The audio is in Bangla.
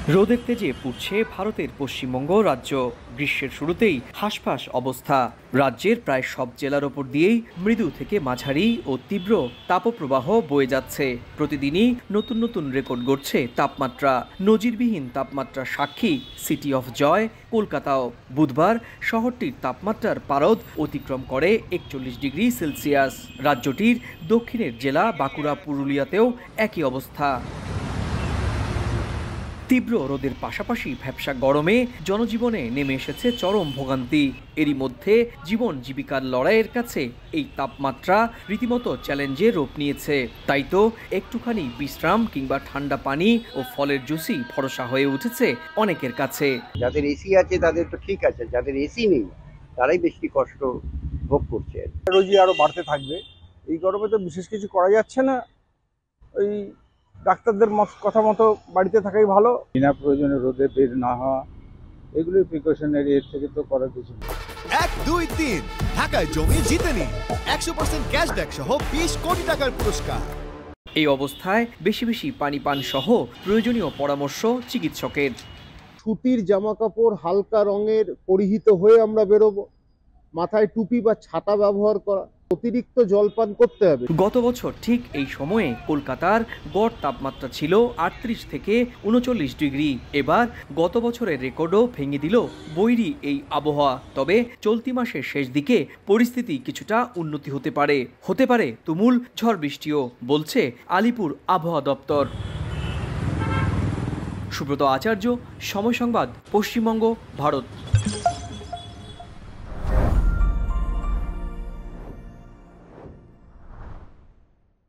রোদের তেজে পুড়ছে ভারতের পশ্চিমবঙ্গ রাজ্য। গ্রীষ্মের শুরুতেই হাঁসফাঁস অবস্থা। রাজ্যের প্রায় সব জেলার ওপর দিয়েই মৃদু থেকে মাঝারি ও তীব্র তাপপ্রবাহ বয়ে যাচ্ছে। প্রতিদিনই নতুন নতুন রেকর্ড গড়ছে তাপমাত্রা। নজিরবিহীন তাপমাত্রার সাক্ষী সিটি অফ জয় কলকাতাও। বুধবার শহরটির তাপমাত্রার পারদ অতিক্রম করে 41 ডিগ্রি সেলসিয়াস। রাজ্যটির দক্ষিণের জেলা বাঁকুড়া, পুরুলিয়াতেও একই অবস্থা। তীব্র রোদের পাশাপাশি ভ্যাপসা গরমে জনজীবনে নেমে এসেছে চরম ভোগান্তি। এরই মধ্যে জীবন জীবিকার লড়াইয়ের কাছে এই তাপমাত্রা রীতিমতো চ্যালেঞ্জের রূপ নিয়েছে। তাই তো একটুখানি বিশ্রাম কিংবা ঠান্ডা পানি ও ফলের জুসই ভরসা হয়ে উঠেছে অনেকের কাছে। যাদের এসি আছে তাদের তো ঠিক আছে, যাদের এসি নেই তারাই বেশি কষ্ট ভোগ করছে। রোজই আরো বাড়তে থাকবে। এই গরমে তো বিশেষ কিছু করা যাচ্ছে না, ওই ডাক্তারদের কথা মতো বাড়িতে থাকাই ভালো। বিনা প্রয়োজনে রোদে বের না হওয়া, এগুলোই প্রিকশনারি, এর থেকে তো করার কিছু নেই। 1, 2, 3 ঢাকায় জমি জিতে নিন 100% ক্যাশব্যাক সহ 20 কোটি টাকার পুরস্কার। এই অবস্থায় বেশি বেশি পানি পান সহ প্রয়োজনীয় পরামর্শ চিকিৎসকের। সুতির জামা কাপড় হালকা রঙের পরিহিত হয়ে আমরা বেরোবো, মাথায় টুপি বা ছাতা ব্যবহার করা, অতিরিক্ত জলপান করতে হবে। গত বছর ঠিক এই সময়ে কলকাতার গড় তাপমাত্রা ছিল 38 থেকে 39 ডিগ্রি। এবার গত বছরের রেকর্ডও ভেঙে দিল বৈরী এই আবহাওয়া। তবে চলতি মাসের শেষ দিকে পরিস্থিতি কিছুটা উন্নতি হতে পারে তুমুল ঝড় বৃষ্টিও, বলছে আলিপুর আবহাওয়া দপ্তর। সুব্রত আচার্য, সময় সংবাদ, পশ্চিমবঙ্গ, ভারত।